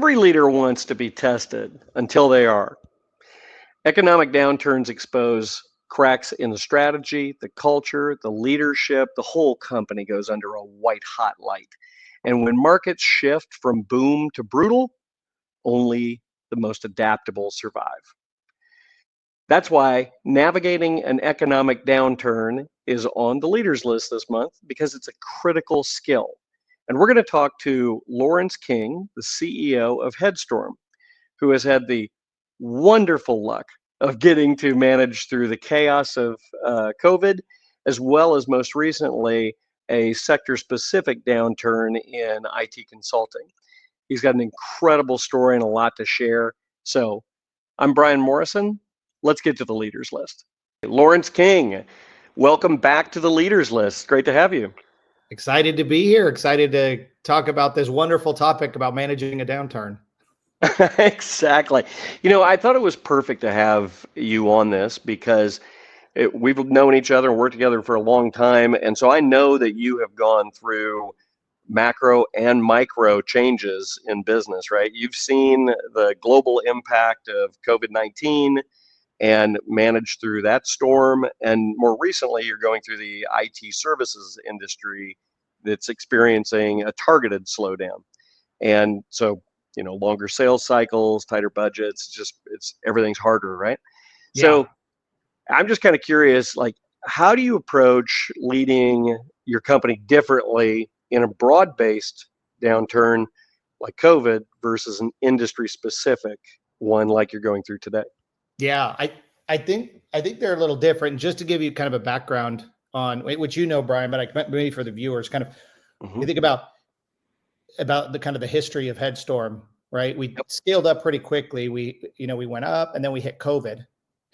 Every leader wants to be tested until they are. Economic downturns expose cracks in the strategy, the culture, the leadership. The whole company goes under a white hot light. And when markets shift from boom to brutal, only the most adaptable survive. That's why navigating an economic downturn is on the leaders list this month, because it's a critical skill. And we're going to talk to Lawrence King, the CEO of Headstorm, who has had the wonderful luck of getting to manage through the chaos of COVID, as well as most recently a sector-specific downturn in IT consulting. He's got an incredible story and a lot to share. So I'm Bryon Morrison. Let's get to the leaders list. Lawrence King, welcome back to the leaders list. Great to have you. Excited to be here. Excited to talk about this wonderful topic about managing a downturn. Exactly. I thought it was perfect to have you on this because we've known each other and worked together for a long time. And so I know that you have gone through macro and micro changes in business, right? You've seen the global impact of COVID-19 and managed through that storm. And more recently, you're going through the IT services industry that's experiencing a targeted slowdown. And so, longer sales cycles, tighter budgets, it's everything's harder, right? Yeah. So I'm just kind of curious, like, how do you approach leading your company differently in a broad-based downturn like COVID versus an industry-specific one like you're going through today? Yeah, I think they're a little different. Just to give you kind of a background on which Bryon, but maybe for the viewers, kind of you think about the kind of the history of Headstorm, right? We scaled up pretty quickly. We went up and then we hit COVID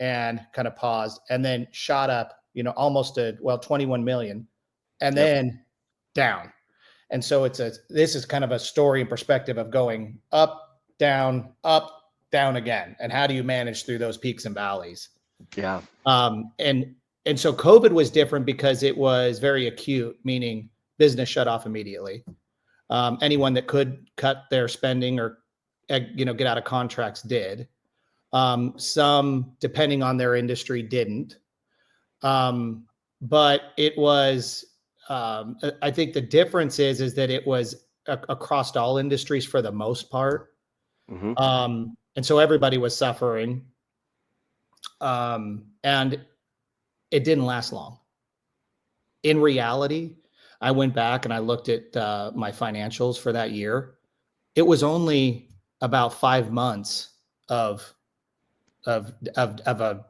and kind of paused and then shot up, almost to 21 million and then down. And so this is kind of a story and perspective of going up, down, again. And how do you manage through those peaks and valleys? Yeah. And so COVID was different because it was very acute, meaning business shut off immediately. Anyone that could cut their spending or, get out of contracts did. Some, depending on their industry, didn't. But it was, I think the difference is that it was across all industries for the most part. And so everybody was suffering. And it didn't last long. In reality, I went back and I looked at my financials for that year. It was only about 5 months of a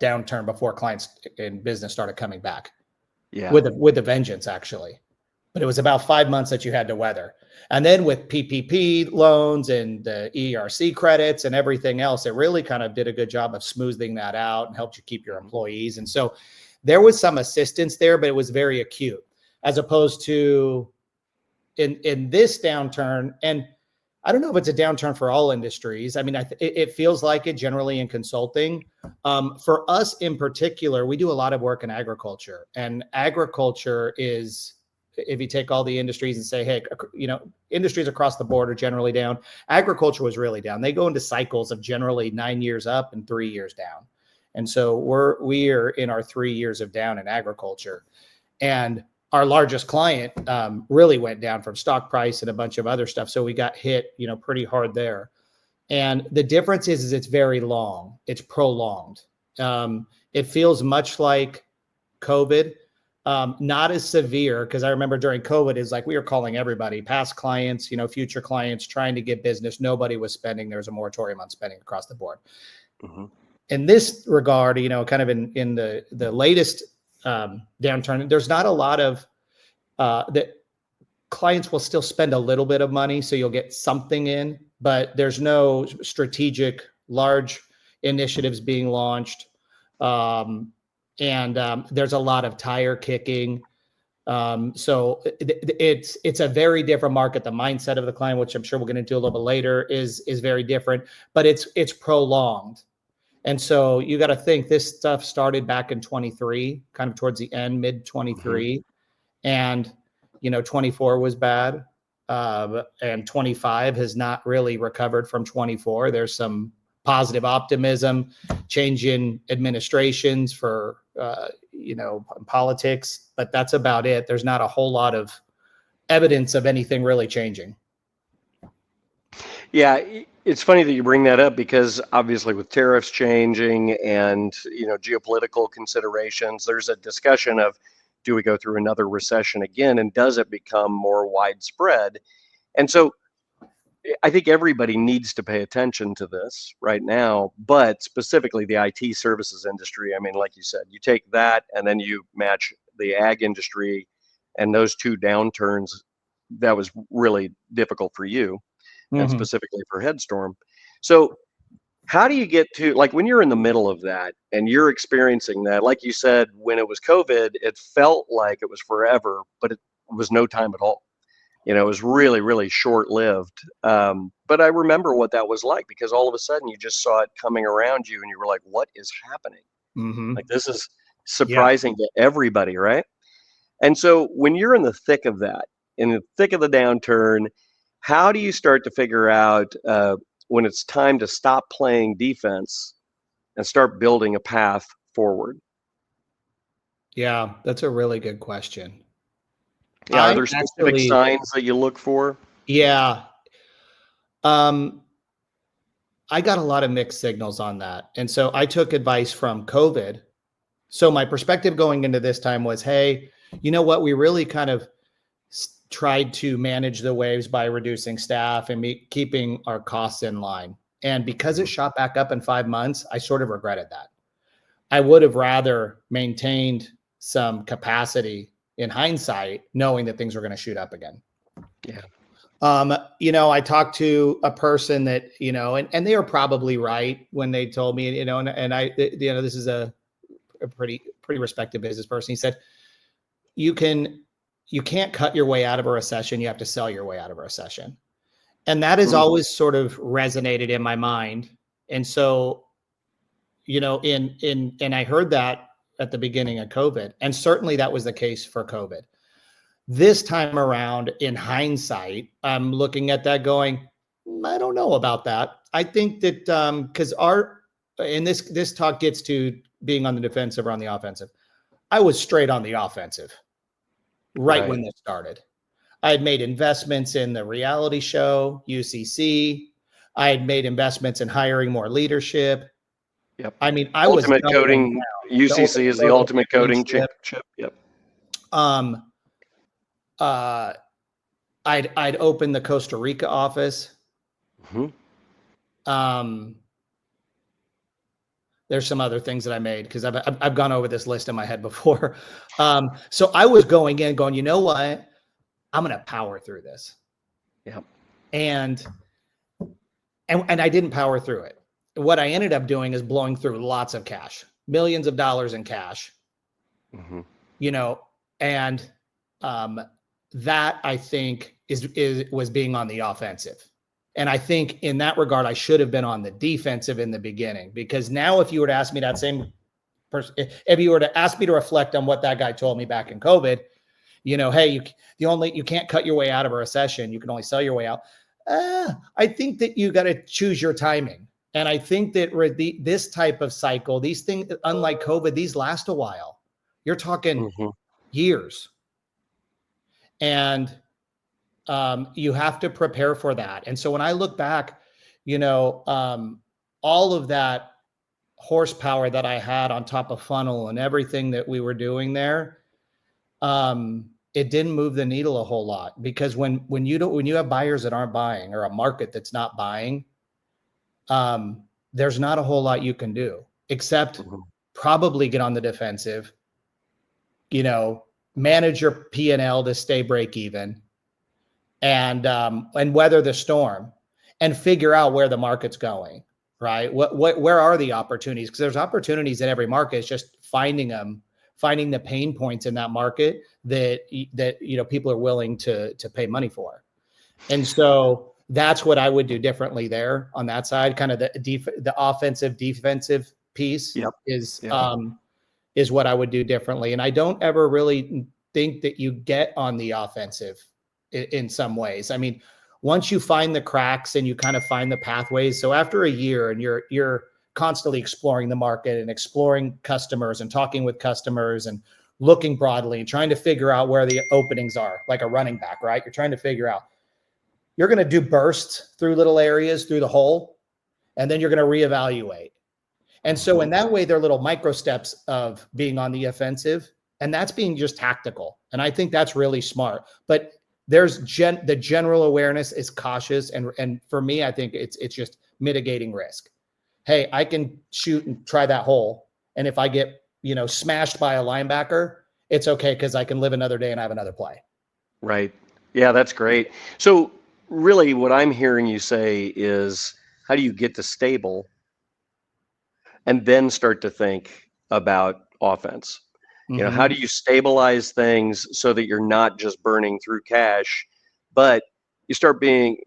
downturn before clients in business started coming back. Yeah. With a vengeance, actually. But it was about 5 months that you had to weather. And then with PPP loans and the ERC credits and everything else, it really kind of did a good job of smoothing that out and helped you keep your employees. And so there was some assistance there, but it was very acute, as opposed to in this downturn. And I don't know if it's a downturn for all industries. I mean, it feels like it generally in consulting. For us in particular, we do a lot of work in agriculture, and agriculture is, if you take all the industries and say, hey, industries across the board are generally down. Agriculture was really down. They go into cycles of generally 9 years up and 3 years down. And so we are in our 3 years of down in agriculture. And our largest client really went down from stock price and a bunch of other stuff. So we got hit, pretty hard there. And the difference is it's very long. It's prolonged. It feels much like COVID. Not as severe, because I remember during COVID, is like we were calling everybody, past clients, future clients, trying to get business. Nobody was spending. There was a moratorium on spending across the board. In this regard, kind of in the latest downturn, there's not a lot of that. Clients will still spend a little bit of money, so you'll get something in, but there's no strategic large initiatives being launched. And there's a lot of tire kicking. So it's a very different market. The mindset of the client, which I'm sure we'll get into a little bit later, is very different, but it's prolonged. And so you got to think this stuff started back in 23, kind of towards the end, mid 23. And, 24 was bad. and 25 has not really recovered from 24. There's some positive optimism, change in administrations for, politics, but that's about it. There's not a whole lot of evidence of anything really changing. Yeah, it's funny that you bring that up because obviously with tariffs changing and geopolitical considerations, there's a discussion of do we go through another recession again, and does it become more widespread? And so I think everybody needs to pay attention to this right now, but specifically the IT services industry. I mean, like you said, you take that and then you match the ag industry, and those two downturns, that was really difficult for you and Mm-hmm. specifically for Headstorm. So how do you get to, like, when you're in the middle of that and you're experiencing that, like you said, when it was COVID, it felt like it was forever, but it was no time at all. It was really, really short lived. But I remember what that was like because all of a sudden you just saw it coming around you and you were like, what is happening? Mm-hmm. Like, this is Yeah. surprising to everybody, right? And so when you're in the thick of that, in the thick of the downturn, how do you start to figure out when it's time to stop playing defense and start building a path forward? Yeah, that's a really good question. Yeah, are I there specific actually, signs that you look for? yeah. Um, I got a lot of mixed signals on that. And so I took advice from COVID. So my perspective going into this time was, hey, you know what? We really kind of tried to manage the waves by reducing staff and keeping our costs in line. And because it shot back up in 5 months, I sort of regretted that. I would have rather maintained some capacity in hindsight, knowing that things were going to shoot up again. Yeah. I talked to a person that, and they were probably right when they told me, and I, this is a pretty respected business person. He said, you can't cut your way out of a recession. You have to sell your way out of a recession. And that has always sort of resonated in my mind. And so, and I heard that at the beginning of COVID, and certainly that was the case for COVID. This time around, in hindsight, I'm looking at that going, I don't know about that. I think that because this talk gets to being on the defensive or on the offensive. I was straight on the offensive right when this started. I had made investments in the reality show, UCC. I had made investments in hiring more leadership. Yep. I mean, I Ultimate was coding. UCC is the ultimate coding chip. Yep. I'd opened the Costa Rica office. Mm-hmm. There's some other things that I made because I've gone over this list in my head before. So I was going, you know what? I'm going to power through this. Yep. And I didn't power through it. What I ended up doing is blowing through lots of cash, millions of dollars in cash. Mm-hmm. And that I think was being on the offensive. And I think in that regard, I should have been on the defensive in the beginning, because now if you were to ask me that same person, if you were to ask me to reflect on what that guy told me back in COVID, hey, you can't cut your way out of a recession. You can only sell your way out. I think that you got to choose your timing. And I think that this type of cycle, these things, unlike COVID, these last a while. You're talking years. And you have to prepare for that. And so when I look back, all of that horsepower that I had on top of funnel and everything that we were doing there, it didn't move the needle a whole lot, because when you have buyers that aren't buying, or a market that's not buying, there's not a whole lot you can do except probably get on the defensive, manage your P&L to stay break even, and weather the storm and figure out where the market's going, right? Where are the opportunities? Because there's opportunities in every market. It's just finding them, finding the pain points in that market that people are willing to pay money for. And so that's what I would do differently there on that side. Kind of the offensive defensive piece is what I would do differently. And I don't ever really think that you get on the offensive in some ways. I mean, once you find the cracks and you kind of find the pathways. So after a year and you're constantly exploring the market and exploring customers and talking with customers and looking broadly and trying to figure out where the openings are, like a running back, right? You're trying to figure out, you're going to do bursts through little areas through the hole, and then you're going to reevaluate. And so in that way, they're little micro steps of being on the offensive, and that's being just tactical. And I think that's really smart. But there's the general awareness is cautious. And for me, I think it's just mitigating risk. Hey, I can shoot and try that hole. And if I get, smashed by a linebacker, it's okay because I can live another day and I have another play. Right. Yeah, that's great. So really what I'm hearing you say is, how do you get to stable and then start to think about offense? How do you stabilize things so that you're not just burning through cash, but you start being,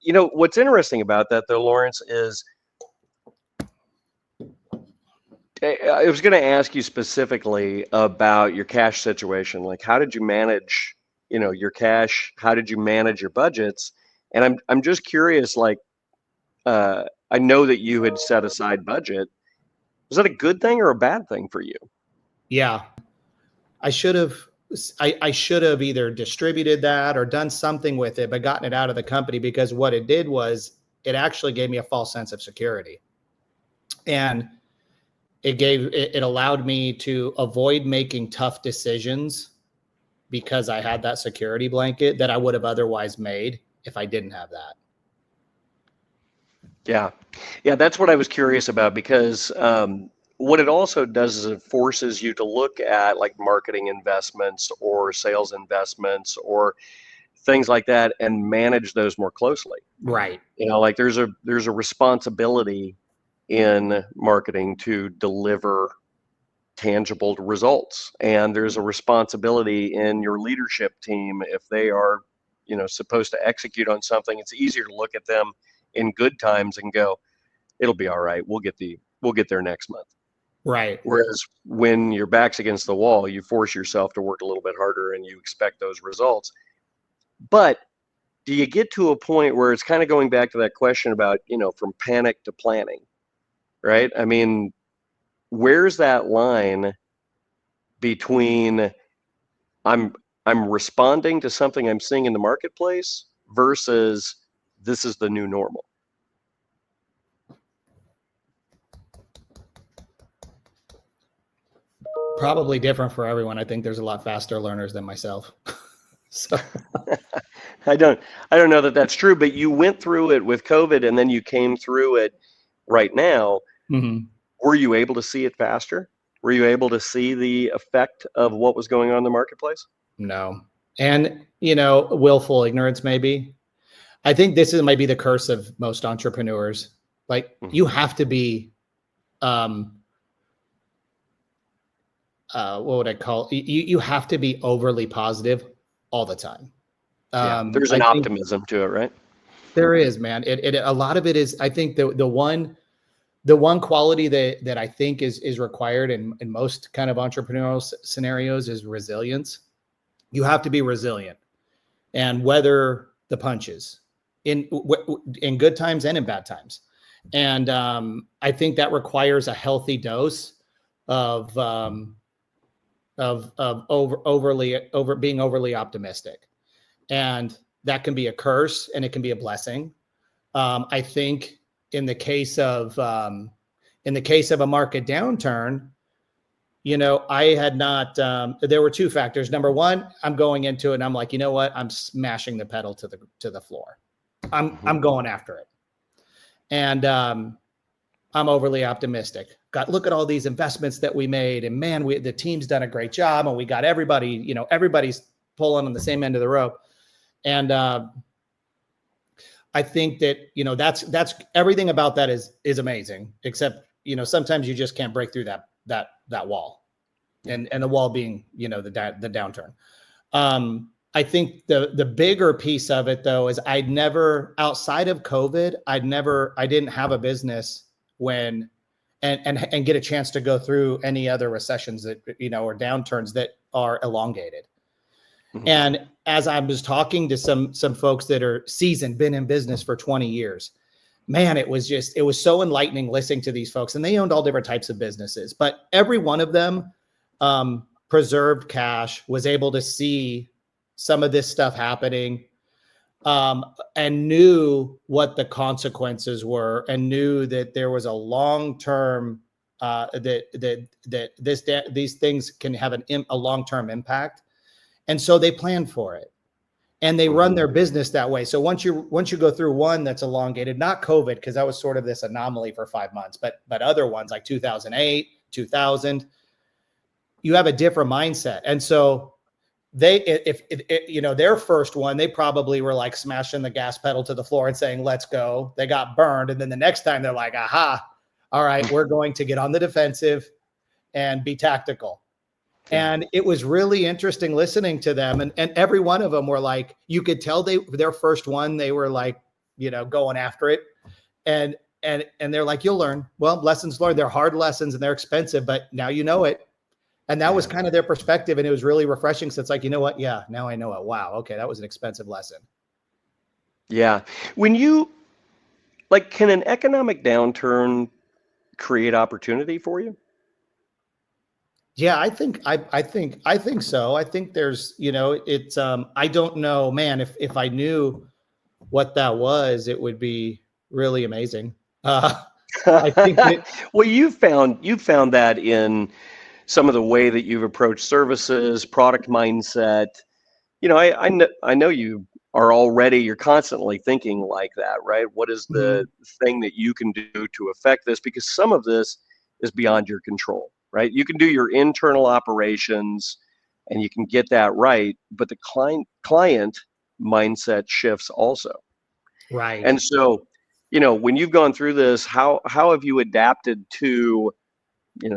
what's interesting about that though, Lawrence, is I was going to ask you specifically about your cash situation. Like, how did you manage, your cash? How did you manage your budgets? And I'm just curious, like, I know that you had set aside budget. Was that a good thing or a bad thing for you? Yeah. I should have either distributed that or done something with it, but gotten it out of the company, because what it did was it actually gave me a false sense of security. And it allowed me to avoid making tough decisions because I had that security blanket that I would have otherwise made if I didn't have that. Yeah. Yeah, that's what I was curious about, because what it also does is it forces you to look at like marketing investments or sales investments or things like that and manage those more closely. Right. Like there's a responsibility in marketing to deliver tangible results, and there's a responsibility in your leadership team if they are, supposed to execute on something. It's easier to look at them in good times and go, it'll be all right. We'll get there next month. Right. Whereas when your back's against the wall, you force yourself to work a little bit harder and you expect those results. But do you get to a point where it's kind of going back to that question about, from panic to planning, right? I mean, where's that line between I'm responding to something I'm seeing in the marketplace versus this is the new normal? Probably different for everyone. I think there's a lot faster learners than myself. So I don't know that that's true, but you went through it with COVID and then you came through it right now. Mm-hmm. Were you able to see it faster? Were you able to see the effect of what was going on in the marketplace? No. And, willful ignorance, maybe. I think this might be the curse of most entrepreneurs. Like, you have to be, what would I call it? You have to be overly positive all the time. There's an optimism to it, right? There is, man. It a lot of it is, I think the one quality that I think is required in most kind of entrepreneurial scenarios is resilience. You have to be resilient and weather the punches in good times and in bad times. And I think that requires a healthy dose of being overly optimistic. And that can be a curse and it can be a blessing. I think in the case of a market downturn, I had not, there were two factors. Number one, I'm going into it and I'm like, you know what? I'm smashing the pedal to the floor. I'm going after it. And I'm overly optimistic. Look at all these investments that we made, and man, the team's done a great job, and we got everybody, everybody's pulling on the same end of the rope. And I think that, that's everything about that is amazing, except, sometimes you just can't break through that wall, and the wall being, the downturn. I think the bigger piece of it though, is outside of COVID, I didn't have a business when, and get a chance to go through any other recessions that, or downturns that are elongated. Mhm. And as I was talking to some folks that are seasoned, been in business for 20 years, man, it was so enlightening listening to these folks. And they owned all different types of businesses, but every one of them preserved cash, was able to see some of this stuff happening, and knew what the consequences were, and knew that there was a long-term these things can have a long-term impact. And so they plan for it, and they run their business that way. So once you go through one that's elongated, not COVID, because that was sort of this anomaly for 5 months, but other ones like 2008, 2000, you have a different mindset. And so if their first one, they probably were like smashing the gas pedal to the floor and saying, let's go. They got burned. And then the next time they're like, aha, all right, we're going to get on the defensive and be tactical. Yeah. And it was really interesting listening to them. And every one of them were like, you could tell their first one, they were like, going after it. And they're like, you'll learn. Well, lessons learned. They're hard lessons and they're expensive, but now you know it. And that was kind of their perspective. And it was really refreshing. So it's like, you know what? Yeah, now I know it. Wow. Okay. That was an expensive lesson. Yeah. When can an economic downturn create opportunity for you? Yeah, I think so. I think there's, it's I don't know, man, if I knew what that was, it would be really amazing. I think Well, you found that in some of the way that you've approached services, product mindset. I know you're constantly thinking like that, right? What is the thing that you can do to affect this? Because some of this is beyond your control, right? You can do your internal operations and you can get that right, but the client mindset shifts also. right. And so, when you've gone through this, how have you adapted to,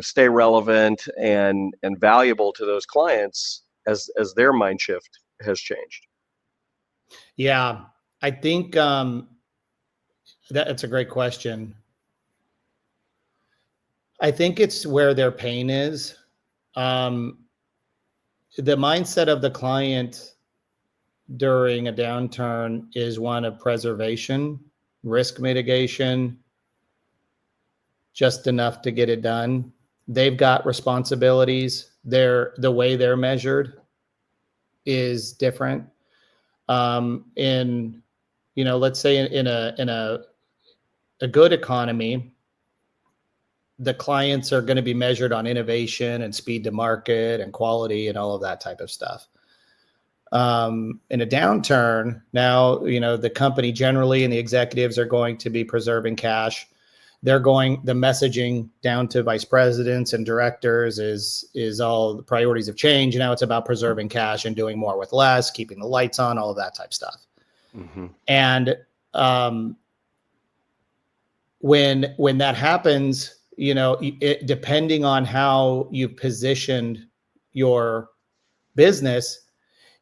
stay relevant and valuable to those clients as their mind shift has changed? Yeah, I think that's a great question. I think it's where their pain is. The mindset of the client during a downturn is one of preservation, risk mitigation, just enough to get it done. They've got responsibilities. The way they're measured is different. Let's say in a good economy, the clients are going to be measured on innovation and speed to market and quality and all of that type of stuff. In a downturn, now, the company generally and the executives are going to be preserving cash. The messaging down to vice presidents and directors is all the priorities have changed. Now it's about preserving cash and doing more with less, keeping the lights on, all of that type stuff. Mm-hmm. And when that happens, depending on how you positioned your business,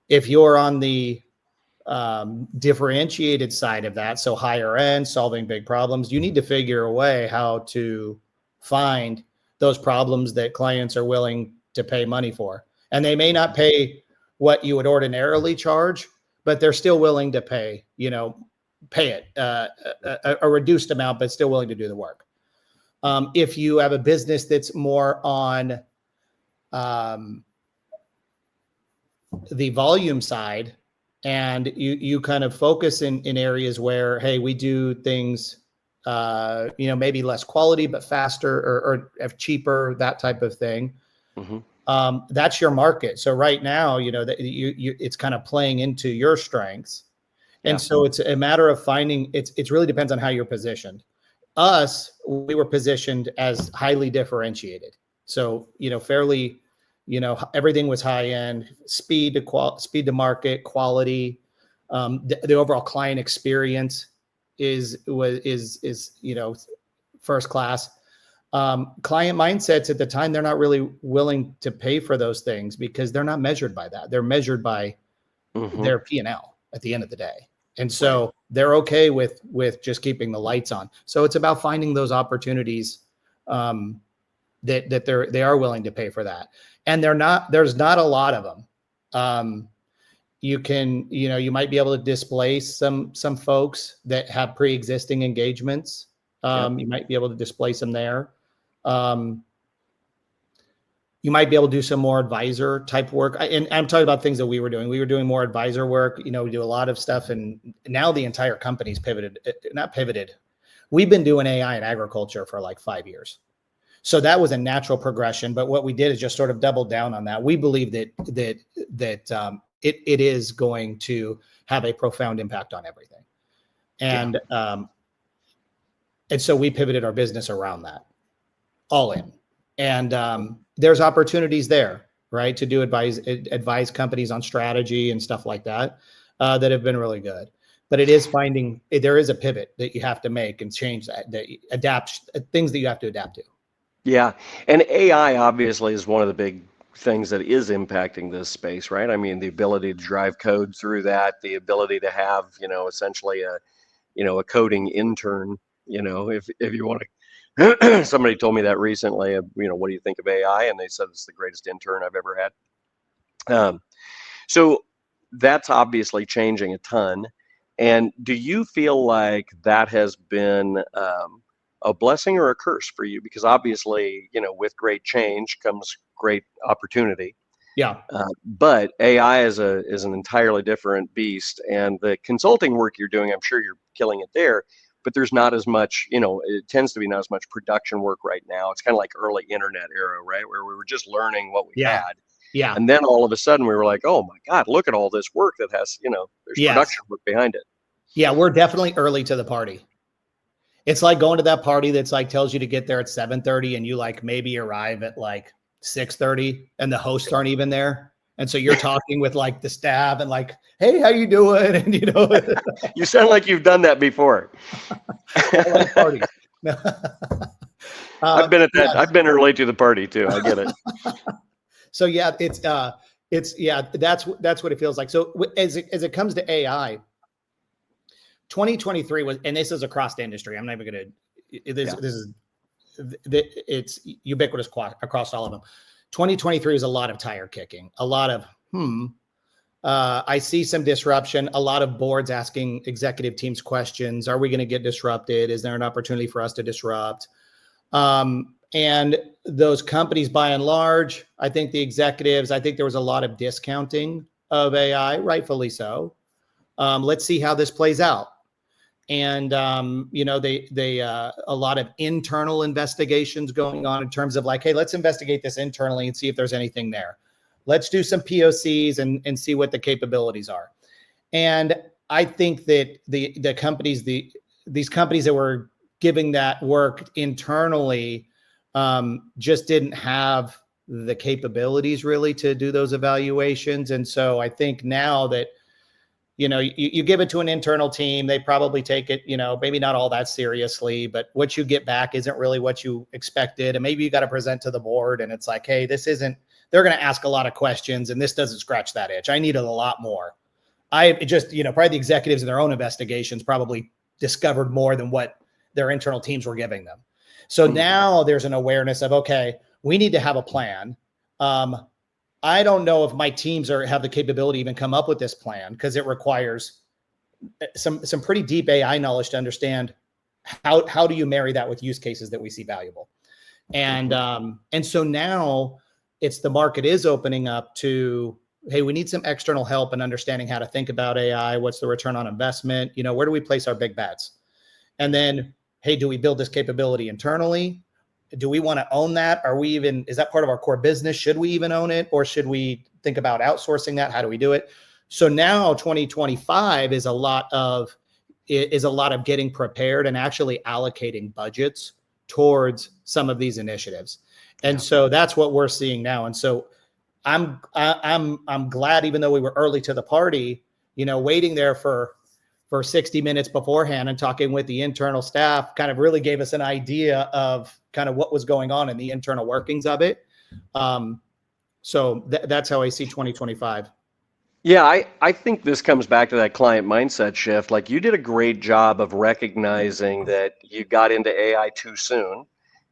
if you're on the differentiated side of that, so higher end, solving big problems, you need to figure a way how to find those problems that clients are willing to pay money for. And they may not pay what you would ordinarily charge, but they're still willing to pay it a reduced amount, but still willing to do the work. If you have a business that's more on the volume side, and you kind of focus in areas where, hey, we do things, maybe less quality, but faster or cheaper, that type of thing. Mm-hmm. That's your market. So right now, it's kind of playing into your strengths. Yeah. And so it's a matter of finding, it really depends on how you're positioned. We were positioned as highly differentiated. So, fairly, everything was high end, speed to market, quality. The overall client experience is first class. Client mindsets at the time, they're not really willing to pay for those things because they're not measured by that. They're measured by their P&L at the end of the day. And so they're okay with just keeping the lights on. So it's about finding those opportunities that they are willing to pay for that. And there's not a lot of them. you might be able to displace some folks that have pre-existing engagements. You might be able to displace them there. You might be able to do some more advisor type work. And I'm talking about things that we were doing. We were doing more advisor work. We do a lot of stuff, and now the entire company's pivoted. Not pivoted. We've been doing AI in agriculture for like 5 years. So that was a natural progression. But what we did is just sort of double down on that. We believe that it is going to have a profound impact on everything. And so we pivoted our business around that, all in. And there's opportunities there, right, to do advise companies on strategy and stuff like that that have been really good. But it is there is a pivot that you have to make and change that adapt things that you have to adapt to. Yeah, and AI obviously is one of the big things that is impacting this space, right? I mean, the ability to drive code through that, the ability to have, essentially a coding intern, if you want to. Somebody told me that recently, what do you think of AI? And they said it's the greatest intern I've ever had. So that's obviously changing a ton. And do you feel like that has been a blessing or a curse for you? Because obviously, with great change comes great opportunity. Yeah. But AI is an entirely different beast. And the consulting work you're doing, I'm sure you're killing it there. But there's not as much, it tends to be not as much production work right now. It's kind of like early internet era, right? Where we were just learning what we had. Yeah. And then all of a sudden we were like, oh my God, look at all this work that has, there's production work behind it. Yeah, we're definitely early to the party. It's like going to that party that's like tells you to get there at 7:30 and you like maybe arrive at like 6:30 and the hosts aren't even there. And so you're talking with like the staff and like, hey, how you doing? And you sound like you've done that before. Parties. I've been at that. I've been early to the party too. I get it. So yeah, that's what it feels like. So as it comes to AI, 2023 was, and this is across the industry. I'm not even going to, it's ubiquitous across all of them. 2023 is a lot of tire kicking, a lot of, I see some disruption, a lot of boards asking executive teams questions. Are we going to get disrupted? Is there an opportunity for us to disrupt? And those companies, by and large, I think the executives, I think there was a lot of discounting of AI, rightfully so. Let's see how this plays out. And, they a lot of internal investigations going on in terms of like, hey, let's investigate this internally and see if there's anything there. Let's do some POCs and see what the capabilities are. And I think that the companies, these companies that were giving that work internally just didn't have the capabilities really to do those evaluations. And so I think now that, you give it to an internal team, they probably take it, maybe not all that seriously, but what you get back isn't really what you expected. And maybe you got to present to the board and it's like, hey, they're going to ask a lot of questions and this doesn't scratch that itch. I needed a lot more. Probably the executives in their own investigations probably discovered more than what their internal teams were giving them. So now there's an awareness of, okay, we need to have a plan. I don't know if my teams have the capability to even come up with this plan because it requires some pretty deep AI knowledge to understand how do you marry that with use cases that we see valuable. And so now the market is opening up to, hey, we need some external help in understanding how to think about AI. What's the return on investment? Where do we place our big bets? And then, hey, do we build this capability internally? Do we want to own that? Is that part of our core business? Should we even own it? Or should we think about outsourcing that? How do we do it? So now 2025 is a lot of getting prepared and actually allocating budgets towards some of these initiatives. And so that's what we're seeing now. And so I'm glad, even though we were early to the party, waiting there for 60 minutes beforehand and talking with the internal staff kind of really gave us an idea of kind of what was going on in the internal workings of it. So that's how I see 2025. Yeah, I think this comes back to that client mindset shift. Like, you did a great job of recognizing that you got into AI too soon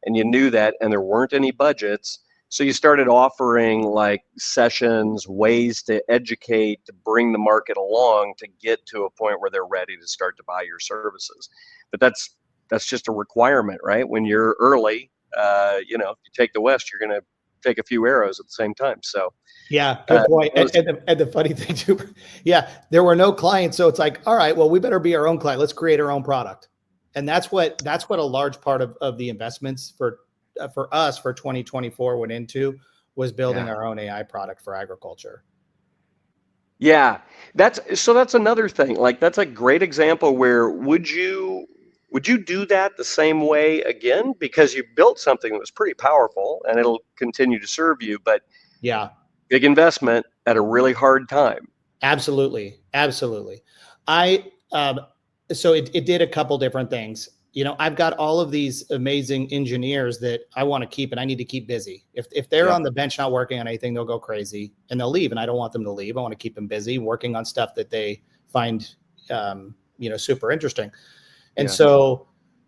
and you knew that, and there weren't any budgets. So you started offering like sessions, ways to educate, to bring the market along to get to a point where they're ready to start to buy your services. But that's just a requirement, right? When you're early, if you take the West, you're going to take a few arrows at the same time. So Yeah, good point. those, And the funny thing too, yeah, there were no clients, so it's like, all right, well, we better be our own client. Let's create our own product, and that's what a large part of the investments for us for 2024 went into, was building yeah. our own AI product for agriculture. Yeah, that's another thing. Like that's a great example where would you do that the same way again? Because you built something that was pretty powerful and it'll continue to serve you, but Yeah, big investment at a really hard time. absolutely, absolutely. I so it did a couple different things. I've got all of these amazing engineers that I want to keep, and I need to keep busy. If they're Yep. on the bench not working on anything, they'll go crazy and they'll leave. And I don't want them to leave. I want to keep them busy working on stuff that they find, super interesting. And Yeah. so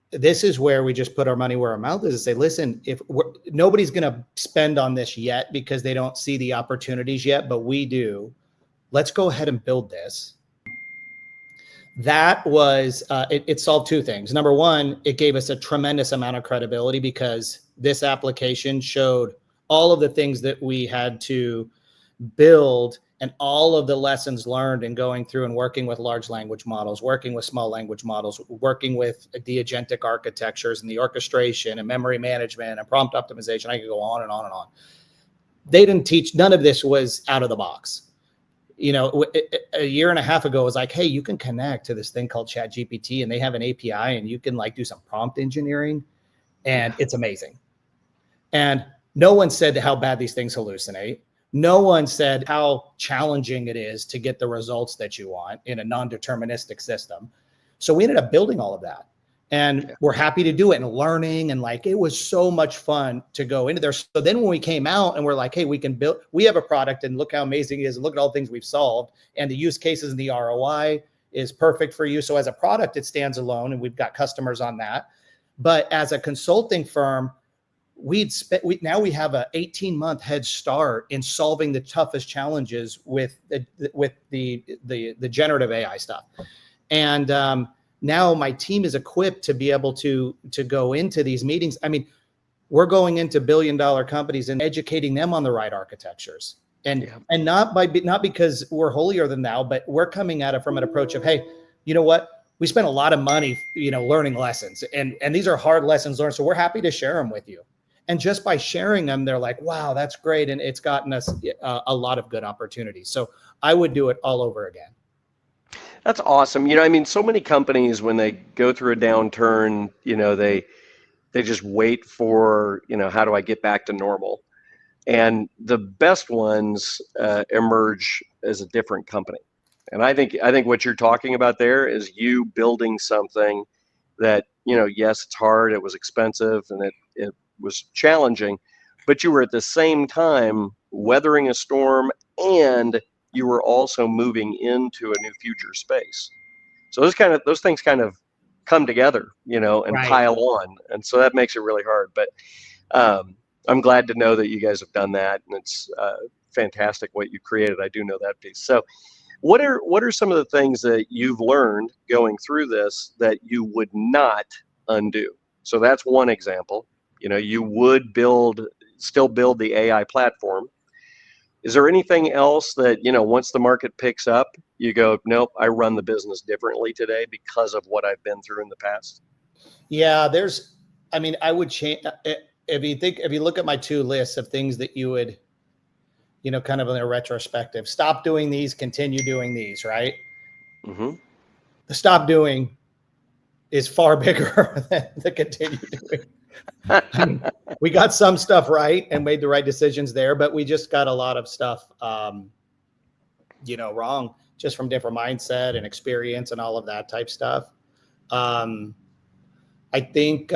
this is where we just put our money where our mouth is and say, listen, if nobody's going to spend on this yet because they don't see the opportunities yet, but we do. Let's go ahead and build this. That was it solved two things. Number one, it gave us a tremendous amount of credibility because this application showed all of the things that we had to build and all of the lessons learned in going through and working with large language models, working with small language models, working with the agentic architectures and the orchestration and memory management and prompt optimization. I could go on and on and on. They didn't teach, none of this was out of the box. A year and a half ago, it was like, hey, you can connect to this thing called Chat GPT, and they have an API, and you can like do some prompt engineering, and it's amazing. And no one said how bad these things hallucinate. No one said how challenging it is to get the results that you want in a non-deterministic system. So we ended up building all of that. And we're happy to do it and learning. And like, it was so much fun to go into there. So then when we came out and we're like, hey, we have a product and look how amazing it is. And look at all the things we've solved. And the use cases and the ROI is perfect for you. So as a product, it stands alone and we've got customers on that. But as a consulting firm, now we have a 18-month head start in solving the toughest challenges with the generative AI stuff. And now my team is equipped to be able to go into these meetings. I mean, we're going into billion-dollar companies and educating them on the right architectures, and not because we're holier than thou, but we're coming at it from an approach of, hey, you know what? We spent a lot of money, learning lessons, and these are hard lessons learned. So we're happy to share them with you. And just by sharing them, they're like, wow, that's great. And it's gotten us a lot of good opportunities. So I would do it all over again. That's awesome. So many companies when they go through a downturn, they just wait for, how do I get back to normal? And the best ones emerge as a different company. And I think what you're talking about there is you building something that, yes, it's hard, it was expensive, and it was challenging, but you were at the same time weathering a storm, and you were also moving into a new future space. So those things kind of come together, and Right. pile on, and so that makes it really hard. But I'm glad to know that you guys have done that, and it's fantastic what you created. I do know that piece. So what are some of the things that you've learned going through this that you would not undo? So that's one example. You would still build the AI platform. Is there anything else that, once the market picks up, you go, nope, I run the business differently today because of what I've been through in the past? Yeah, I would change. If you look at my two lists of things that you would, kind of in a retrospective, stop doing these, continue doing these, right? Mm-hmm. The stop doing is far bigger than the continue doing. I mean, we got some stuff right and made the right decisions there, but we just got a lot of stuff, wrong, just from different mindset and experience and all of that type stuff. I think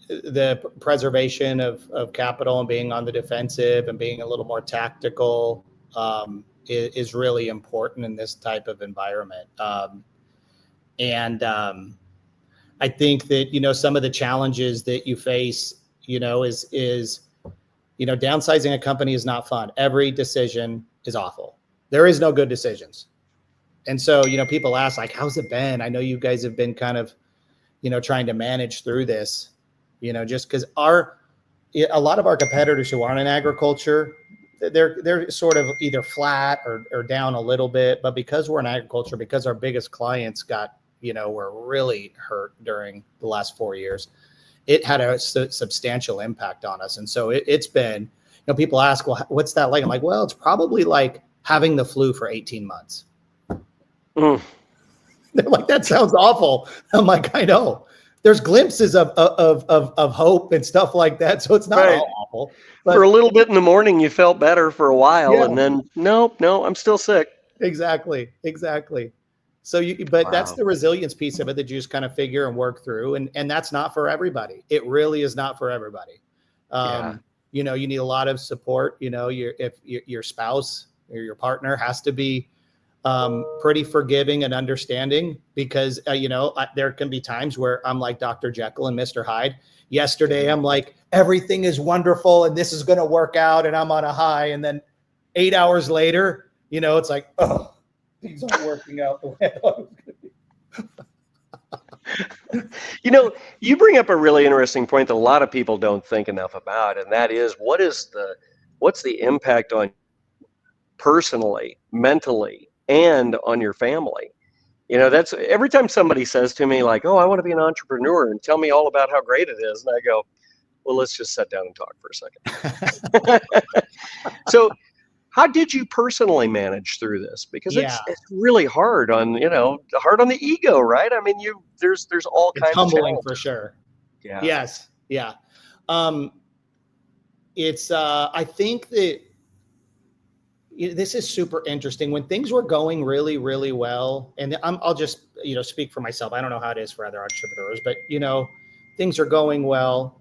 the preservation of capital and being on the defensive and being a little more tactical is really important in this type of environment. I think that, some of the challenges that you face, is downsizing a company is not fun. Every decision is awful. There is no good decisions. And so, people ask like, how's it been? I know you guys have been kind of, trying to manage through this, just because a lot of our competitors who aren't in agriculture, they're sort of either flat or down a little bit. But because we're in agriculture, because our biggest clients were really hurt during the last 4 years, it had a substantial impact on us. And so it's been, people ask, well, what's that like? I'm like, well, it's probably like having the flu for 18 months. Mm. They're like, that sounds awful. I'm like, I know. There's glimpses of hope and stuff like that. So it's not all awful. But for a little bit in the morning, you felt better for a while, yeah. And then no, I'm still sick. Exactly. So but that's the resilience piece of it that you just kind of figure and work through. And that's not for everybody. It really is not for everybody. You need a lot of support. If your spouse or your partner has to be pretty forgiving and understanding, because there can be times where I'm like Dr. Jekyll and Mr. Hyde. Yesterday I'm like, everything is wonderful and this is going to work out and I'm on a high, and then 8 hours later it's like, oh, things aren't working out the way I thought it was going to be. You bring up a really interesting point that a lot of people don't think enough about, and that is, what's the impact on personally, mentally, and on your family? That's every time somebody says to me like, oh, I want to be an entrepreneur and tell me all about how great it is. And I go, well, let's just sit down and talk for a second. So how did you personally manage through this? Because it's really hard on, hard on the ego, right? I mean, there's all kinds of humbling for sure. Yeah. Yes. Yeah. It's, I think that this is super interesting. When things were going really, really well, and I'll just, speak for myself. I don't know how it is for other entrepreneurs, but, things are going well.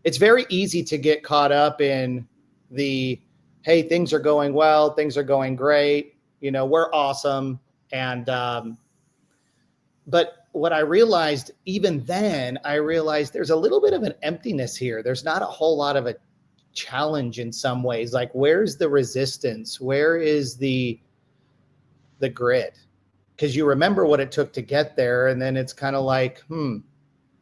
It's very easy to get caught up in the, hey, things are going well, things are going great, we're awesome. And, but what I realized even then, there's a little bit of an emptiness here. There's not a whole lot of a challenge in some ways. Like, where's the resistance? Where is the grit? Because you remember what it took to get there. And then it's kind of like,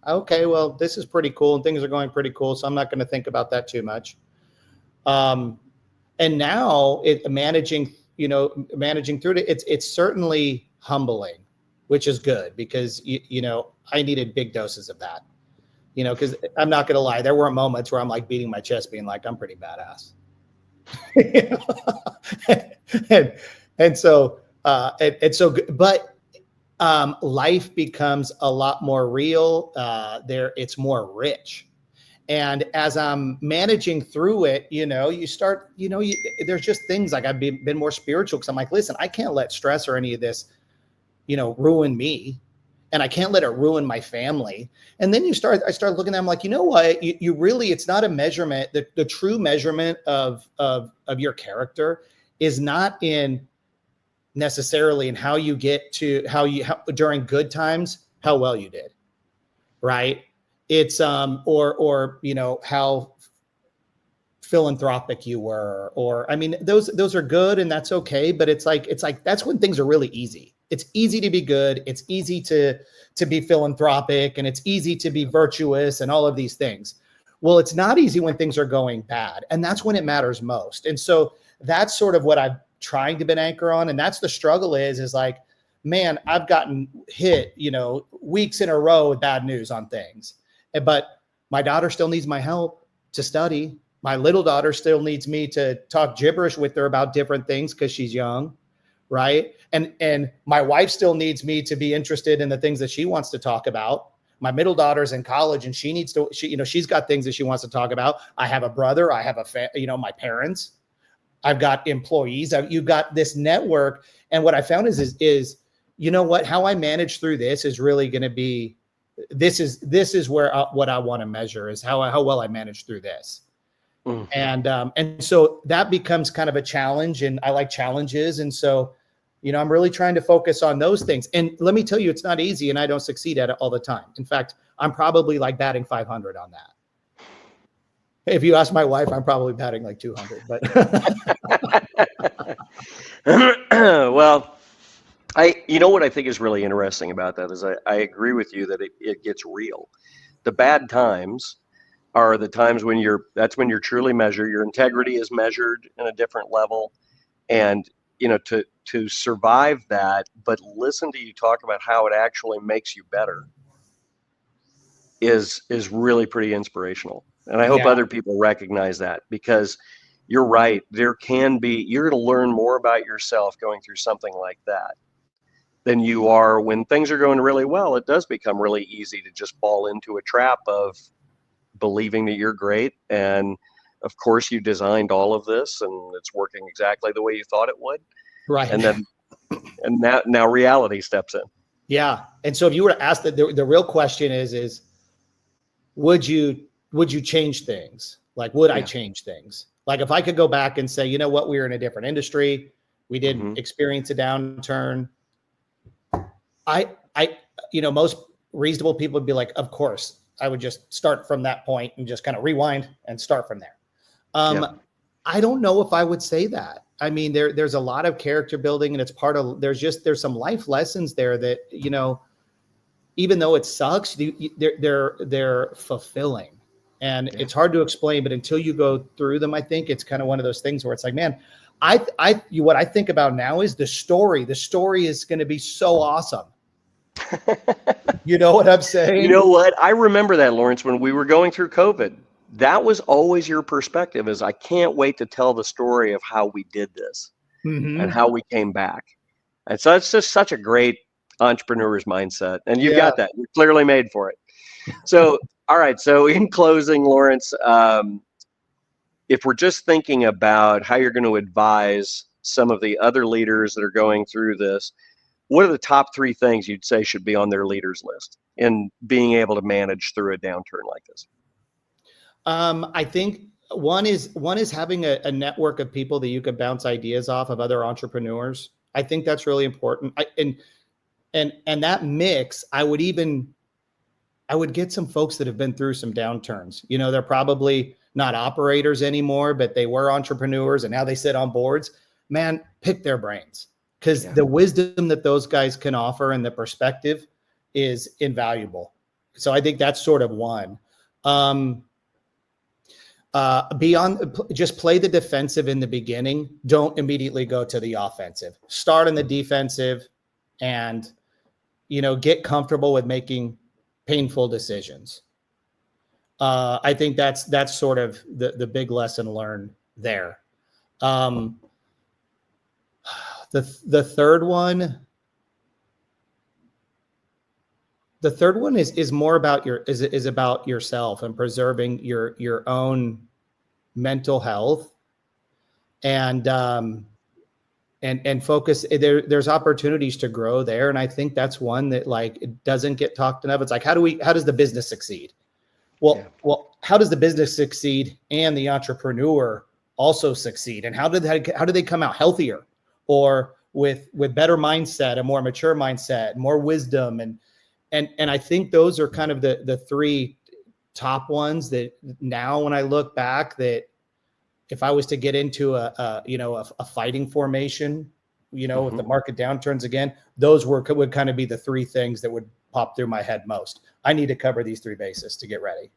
okay, well, this is pretty cool and things are going pretty cool. So I'm not going to think about that too much. And now managing through it, it's certainly humbling, which is good, because, I needed big doses of that, because I'm not going to lie. There were moments where I'm like beating my chest being like, I'm pretty badass. But life becomes a lot more real. It's more rich. And as I'm managing through it, you start, there's just things like I've been more spiritual, because I'm like, listen, I can't let stress or any of this, ruin me. And I can't let it ruin my family. And then I start looking at them like, you know what, you really, it's not a measurement. The true measurement of your character is not necessarily in how you get to how during good times, how well you did. Right. It's, or, how philanthropic you were, or, I mean, those are good and that's okay. But it's like, that's when things are really easy. It's easy to be good. It's easy to be philanthropic, and it's easy to be virtuous and all of these things. Well, it's not easy when things are going bad. And that's when it matters most. And so that's sort of what I've tried to be an anchor on. And that's the struggle is like, man, I've gotten hit, weeks in a row with bad news on things. But my daughter still needs my help to study. My little daughter still needs me to talk gibberish with her about different things because she's young. Right. And my wife still needs me to be interested in the things that she wants to talk about. My middle daughter's in college and she's got things that she wants to talk about. I have a brother. I have my parents. I've got employees. You've got this network. And what I found is, how I manage through this is really going to be, this is where what I want to measure is how well I manage through this. Mm-hmm. And so that becomes kind of a challenge, and I like challenges. And so I'm really trying to focus on those things. And let me tell you, it's not easy, and I don't succeed at it all the time. In fact, I'm probably like batting 500 on that. If you ask my wife, I'm probably batting like 200, but well, you know what I think is really interesting about that is I agree with you that it gets real. The bad times are the times when that's when you're truly measured. Your integrity is measured in a different level. And, to survive that, but listen to you talk about how it actually makes you better is really pretty inspirational. And I hope other people recognize that, because you're right. You're going to learn more about yourself going through something like that than you are when things are going really well. It does become really easy to just fall into a trap of believing that you're great. And of course you designed all of this and it's working exactly the way you thought it would. right. And now reality steps in. Yeah. And so if you were to ask the real question is would you change things? Like, would I change things? Like, if I could go back and say, you know what, we were in a different industry, we didn't experience a downturn. Most reasonable people would be like, of course, I would just start from that point and just kind of rewind and start from there. I don't know if I would say that. I mean, there's a lot of character building, and it's there's some life lessons there that, even though it sucks, they're fulfilling, and it's hard to explain, but until you go through them, I think it's kind of one of those things where it's like, man, what I think about now is the story is going to be so awesome. You know what I'm saying? You know what? I remember that, Lawrence, when we were going through COVID. That was always your perspective, is I can't wait to tell the story of how we did this and how we came back. And so it's just such a great entrepreneur's mindset. And you've got that. You're clearly made for it. So, all right. So in closing, Lawrence, if we're just thinking about how you're going to advise some of the other leaders that are going through this, what are the top 3 things you'd say should be on their leaders list in being able to manage through a downturn like this? I think one is having a network of people that you could bounce ideas off of, other entrepreneurs. I think that's really important. And that mix, I would get some folks that have been through some downturns. They're probably not operators anymore, but they were entrepreneurs and now they sit on boards. Man, pick their brains, because the wisdom that those guys can offer and the perspective is invaluable. So I think that's sort of one. Just play the defensive in the beginning. Don't immediately go to the offensive. Start on the defensive and, get comfortable with making painful decisions. I think that's sort of the big lesson learned there. The third one is more about is about yourself and preserving your own mental health and focus. There's opportunities to grow there. And I think that's one that, like, it doesn't get talked enough. It's like, how does the business succeed? Well, how does the business succeed and the entrepreneur also succeed? And how do they come out healthier, or with better mindset, a more mature mindset, more wisdom? And I think those are kind of the 3 top ones that now, when I look back, that if I was to get into a fighting formation, if the market downturns again, those would kind of be the 3 things that would pop through my head most. I need to cover these 3 bases to get ready.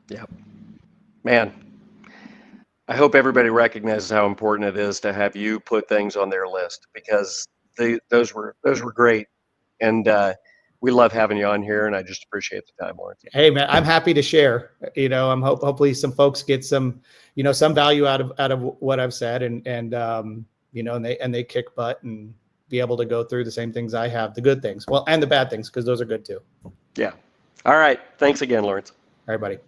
Yep. Man, I hope everybody recognizes how important it is to have you put things on their list, because those were great. And we love having you on here, and I just appreciate the time, Lawrence. Hey, man, I'm happy to share. I'm hopefully some folks get some value out of what I've said, and they kick butt and be able to go through the same things I have, the good things, and the bad things, because those are good too. Yeah. All right. Thanks again, Lawrence. All right, buddy.